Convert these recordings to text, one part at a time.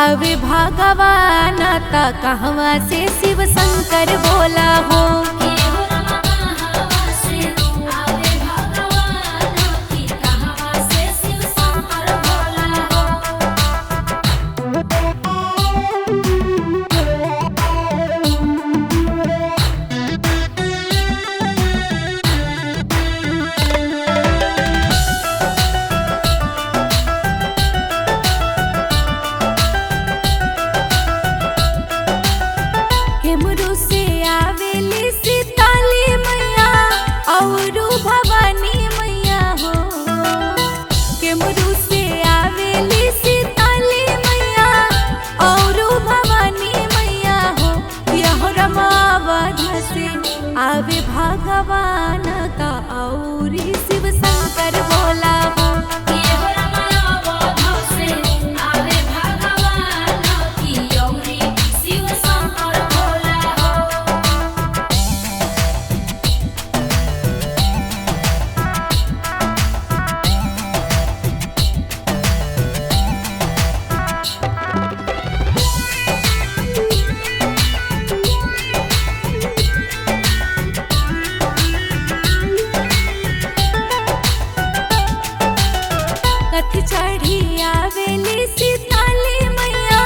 आवे भगवान त कहवा से शिव शंकर बोला हो। केमरू से आवेली सीताली मैया औरू भवानी मैया हो। केमरू से आवेली सीताली मैया औरू भवानी मैया हो। यह रमावध से आवे भगवान का औरी शिव शंकर बोला हो। कथी चढ़ी आवेली सीताली मैया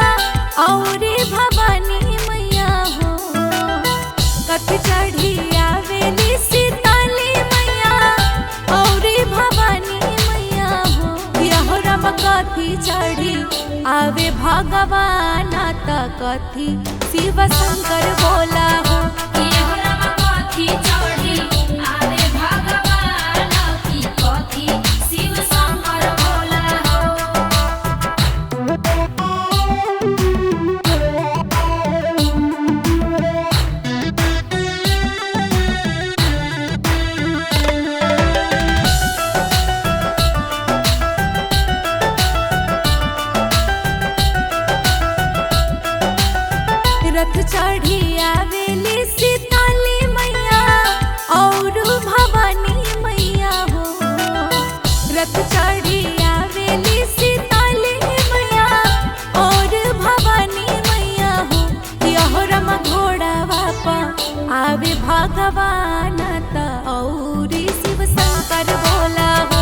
औरे भवानी मैया हो। कथी चढ़ी आवेली सीताली मैया औरे भवानी मैया हो। यह रम कथी चढ़ी आवे भगवान त कथी शिव शंकर बोला हो। रथ चढ़ी आवेली सीताली मैया और भवानी मैया हो। रथ चढ़ी आवेली सीताली मैया और भवानी मैया हो। यह रम घोड़ावा पा आवे भगवान त औरी शिव शंकर बोला हो।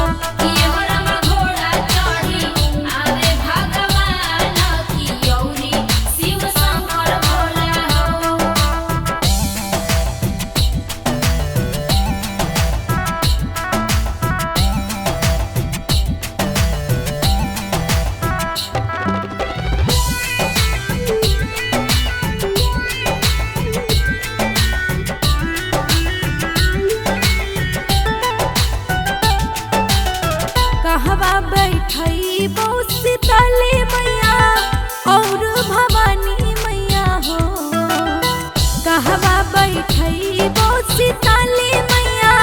कहवा बैठई बहु सीताली मैया और भवानी मैया हो। कहवा बैठई बहु सीताली मैया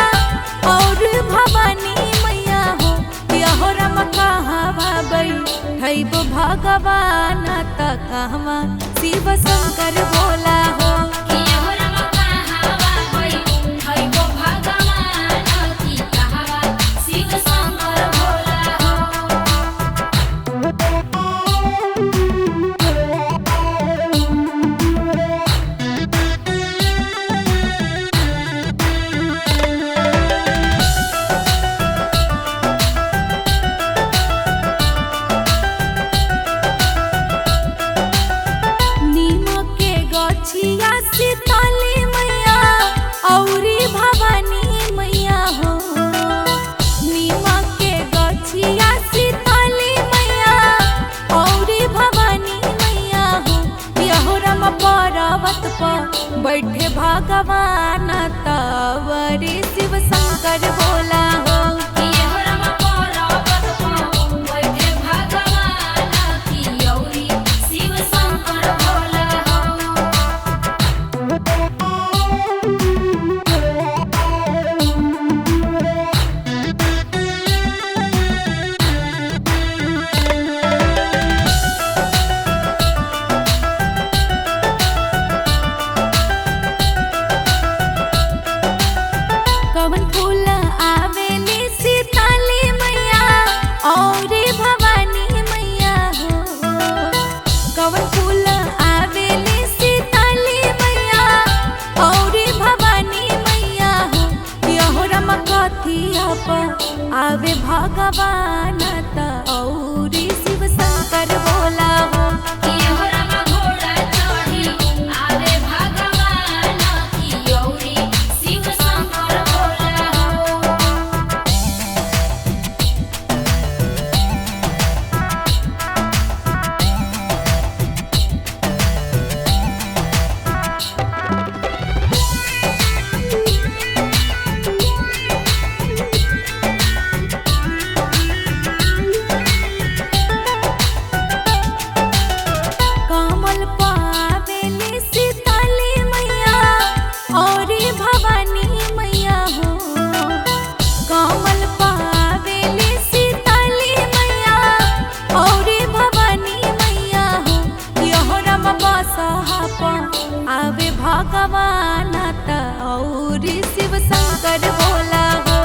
और भवानी मैया हो। यह रम कहवा बैठई भगवान त कहवा शिव शंकर बोला हो। सीताली मैया औरी भवानी मैया हो। नीमा के गछिया सीताली मैया औरी भवानी मैया हो। यह रम पर्वत पर बैठे भगवान तवरी शिव शंकर बोला हो। आवे भगवान त औरी शिव शंकर बोला हो। घोड़ा चढ़ी आवे भगवान की औरी शिव शंकर बोला हो। कमल पावेली सीताली मैया औरी भवानी मैया हो। कमल पावेली सीताली मैया औरी भवानी मैया हो। यहोरम बसहा पर आवे भगवान त औरी शिव शंकर बोला हो।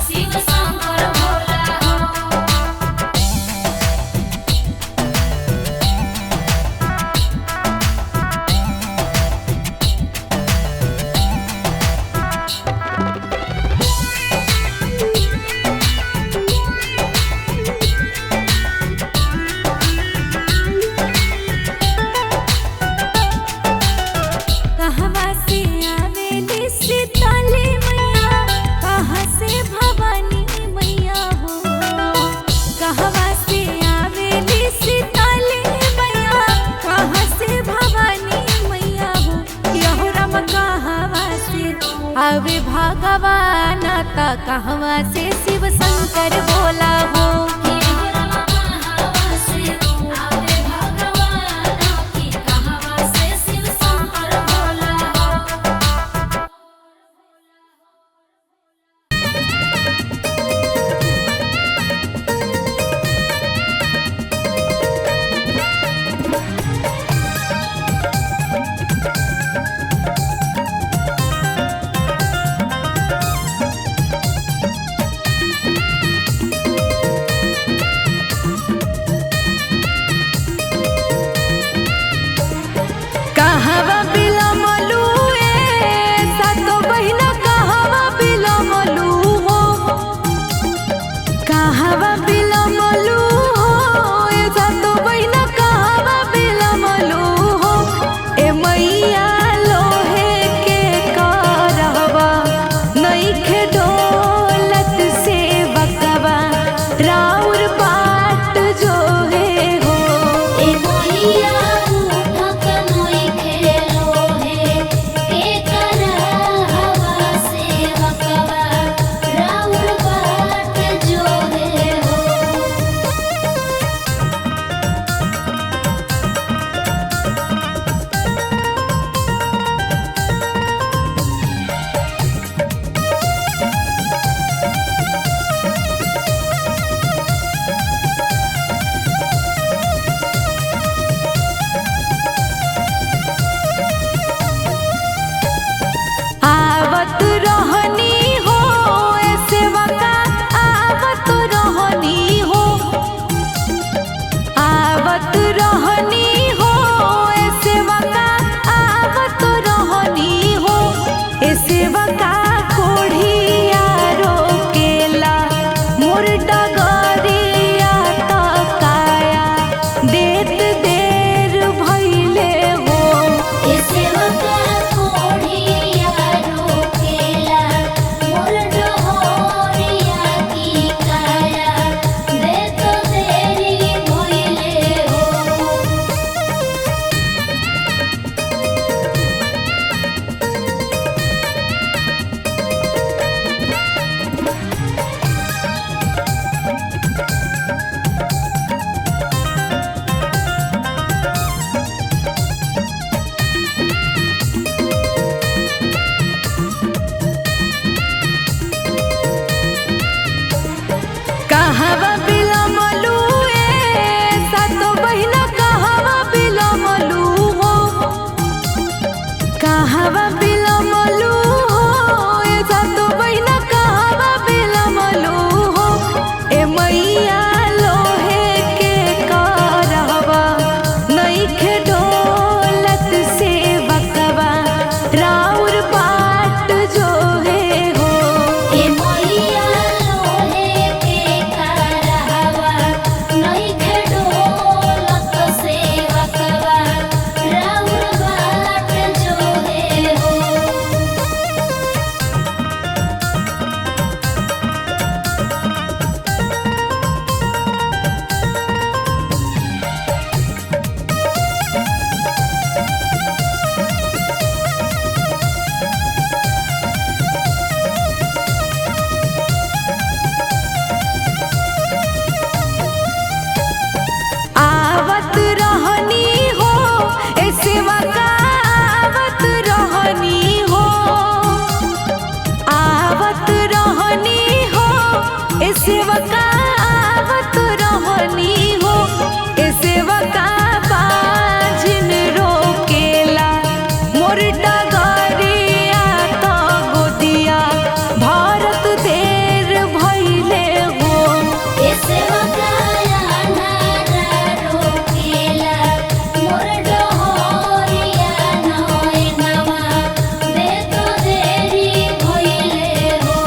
शिव शंकर बोला हो। कहवा से आवेली सीताली मैया कहाँ से भवानी मैया हो। कहवा से आवेली सीताली मैया कहाँ से भवानी मैया हो। यहोरम कहवा से आवे भगवान त कहवा से शिव शंकर बोला हो। शिव शंकर बोला हो। कहवा बिलमलू सातो बहिना कहवा बिलमलू हो। कहवा बिलमलू हो सातो बहिना कहवा बिलमलू हो। ए मैया लोहे के करहवा नइखे डोलत से बकवा राउर बाट जो है हो। ए मोहिया उठक नोई खेलो है के करा हवा से हकवा राउर बाट जो है हो। आवत रहनी हो सेवका आवत रहनी हो। आवत रहनी हो सेवका आवत रहनी हो। ए सेवका कोढ़िया रोकेला मोर डगरिया तकाया देत देर भइले हो। ए सेवका कोढ़िया रोकेला मोर डोहरिया की काया देत देरी भइले हो। कहवा बिलमलू सातो बहिना कहवा बिलमलू हो। कहवा बिलमलू हो सातो बहिना कहवा बिलमलू हो। ए मैया लोहे के करहवा नइखे डोलत से बकवा राउर सेवका आवत रहनी हो, ए सेवका बाजिन रोकेला मोर डगरिया त गोदिया भारत देर भइले हो। ए सेवका नारा रोकेला मोर डोहरिया नयनवा देत देरी भइले हो।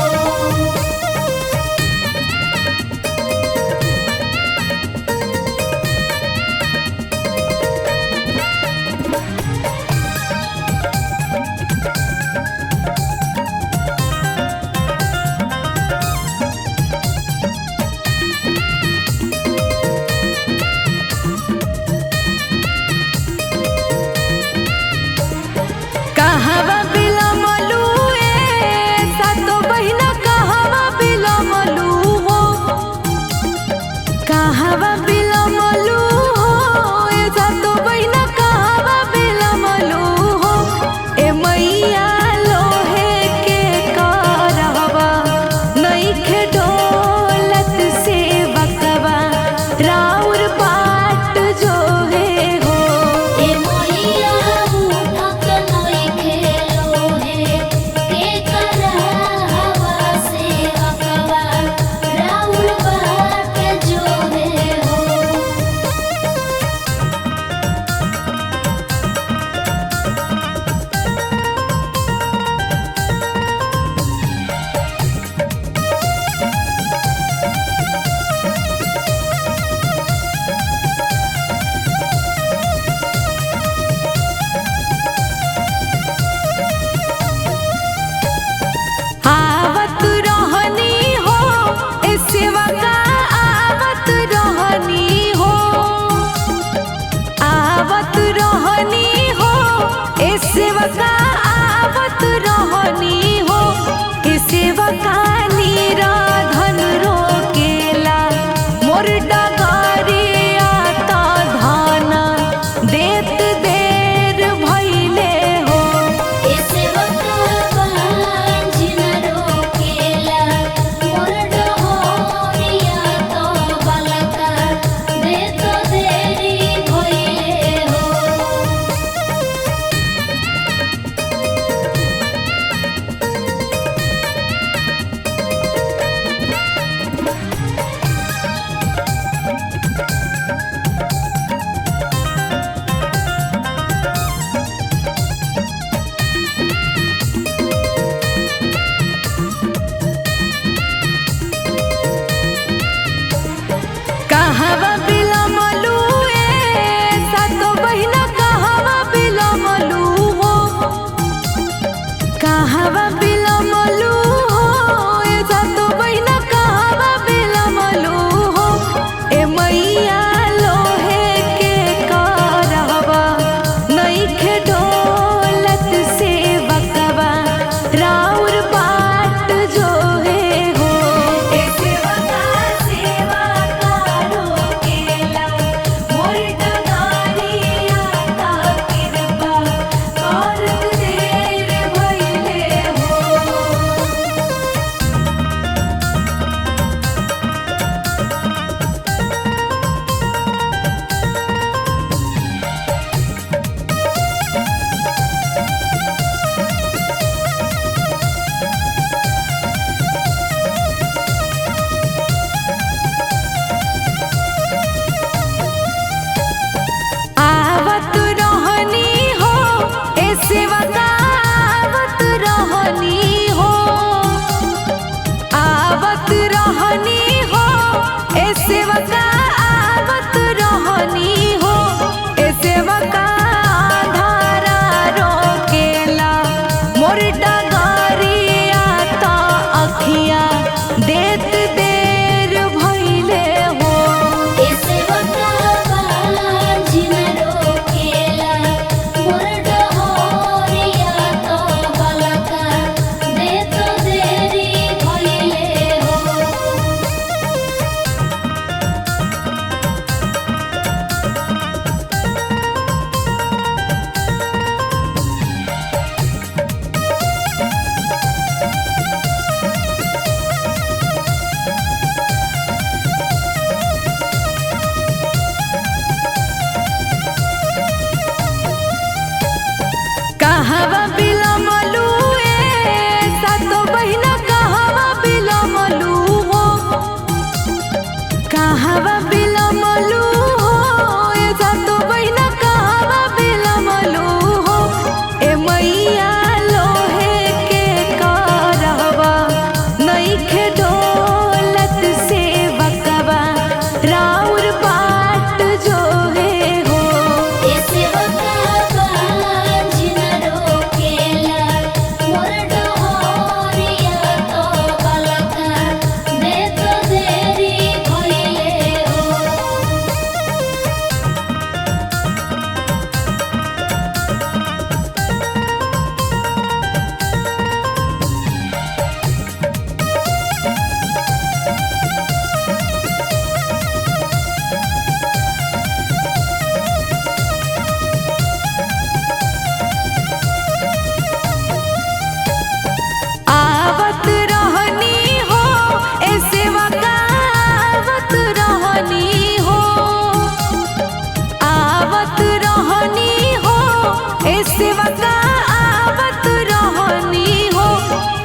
ए सेवा का आवत रहनी हो,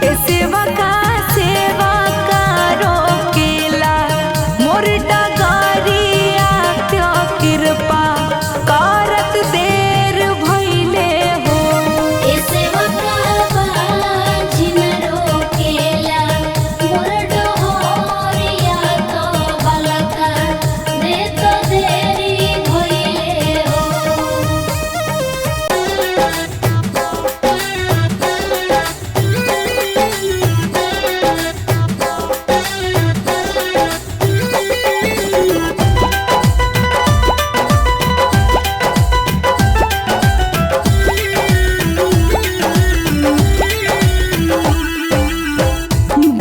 ए सेवा का रोकेला मोर डगरिया त्यो कृपा करत देर भइले हो। ए सेवा का बाझिन रोकेला मोर डोहरिया तो बालका देत देरी भइले हो।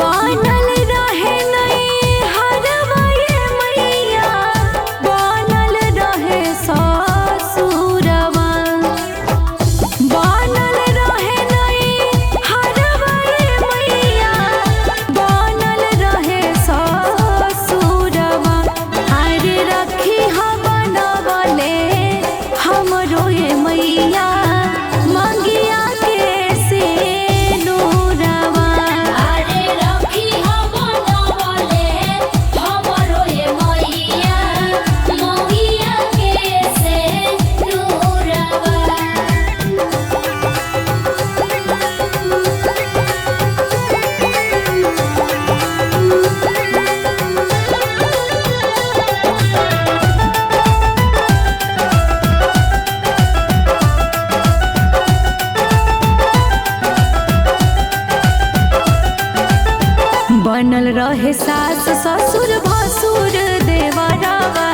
बनल रहे नहीं हरवाए मैया, बनल रहे ससुरवा, बनल रहे नहीं हरवाए मैया, बनल रहे ससुरवा। अरे रखी हम बनवले हमरो ये मैया मंगिया के से नूरवा। अरे रखी हम बनवले हमरो ये मैया मोहिया के से नूरवा। बनल रहे सास ससुर भसुर देवरवा,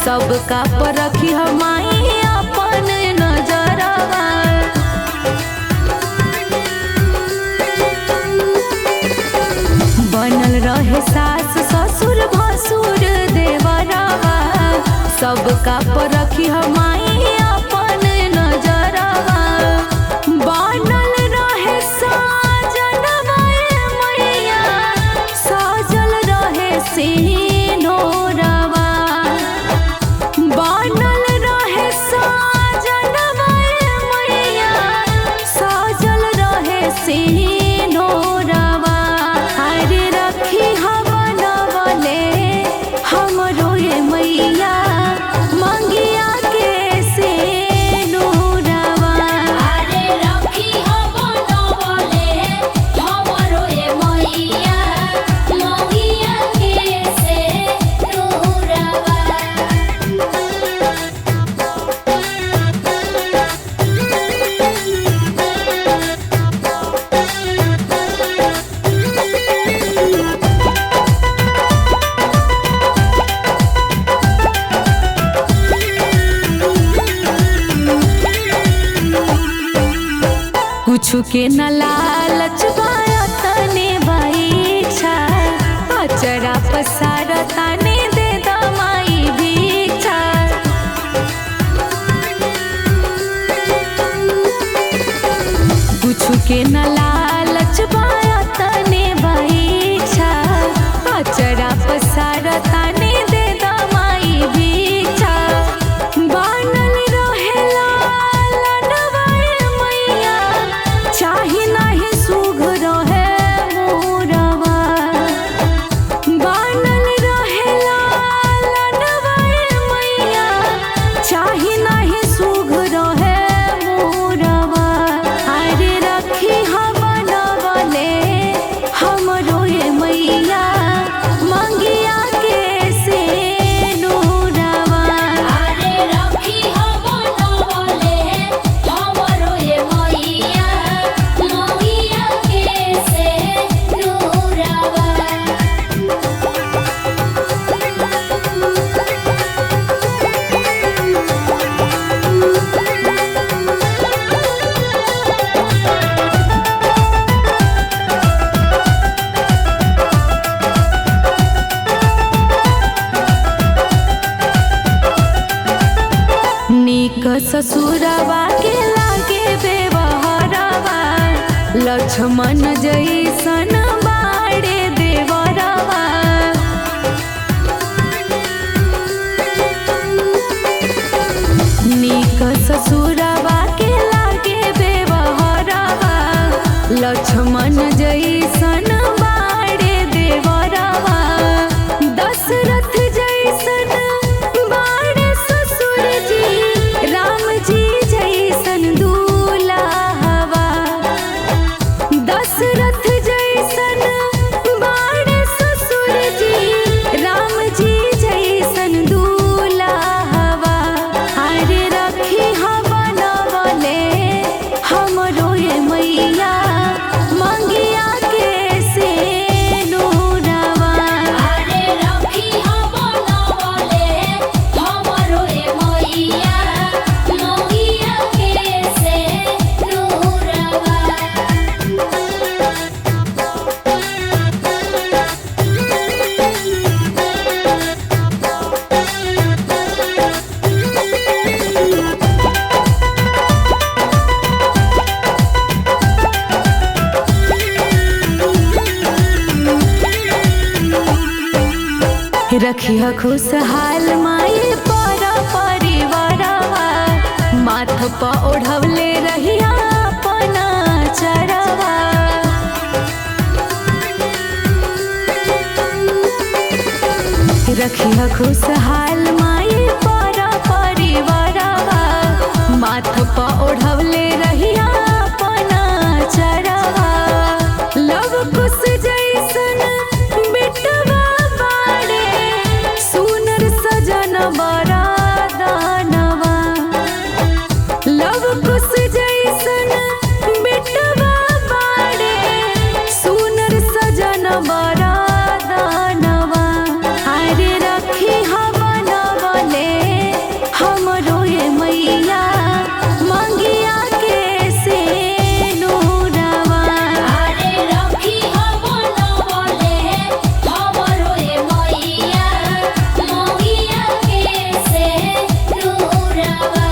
सबका पर रखी हमाई अपन नजरवा। बनल रहे सास ससुर भसुर देवरवा, सबका पर रखी हमाई अपन नजरवा। बनल रहे साजनवा मैया, साजल रहे सिंदूरवा। बनल रहे साजनवा मैया, साजल रहे सिंदूरवा। अरे रखी हम बनवले हमरो ये मैया मंगिया के से नूरवा। अरे रखी हम बनवले हमरो ये मैया मोहिया के से नूरवा। कुछु के न लालच बाया तने बाईछा, अचरा पसार तने दे दमाई भीछा। कुछु के न लालच बाया तने बाईछा, अचरा पसार तने दे दमाई भीछा। बनल रहे लालनवा मैया, चाही नहीं सुघ रहे मोरवा। बनल रहे लालनवा मैया, चाही नहीं सुघ रहे मोरवा। अरे रखी हम बनवले हमरो ये मैया मंगिया के से नूरवा। अरे रखी हम बनवले हमरो ये मैया मोहिया के से नूरवा। नीक ससुरवा के लागे बेवहरवा, लक्ष्मण जैसन बाड़े देवरवा। नीक ससुरवा के रखिया खुशहाल माई पर परिवारवा, माथ प ओढ़वले रहिया अपना चरवा। रखिया खुशहाल माई पर परिवारवा, माथ प ओढ़वले रहिया अपना चरवा। लव कुश जैसन बेटवा बाड़े, सुनर सजन बड़ा दानवा। लव कुश जैसन बेटवा बाड़े, सुनर सजन बड़ा दानवा। अरे रखी बनवले हमरो ये मैया, मंगिया के से नूरवा। अरे रखी बनवले हमरो ये मैया, मंगिया के से नूरवा।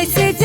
जैसे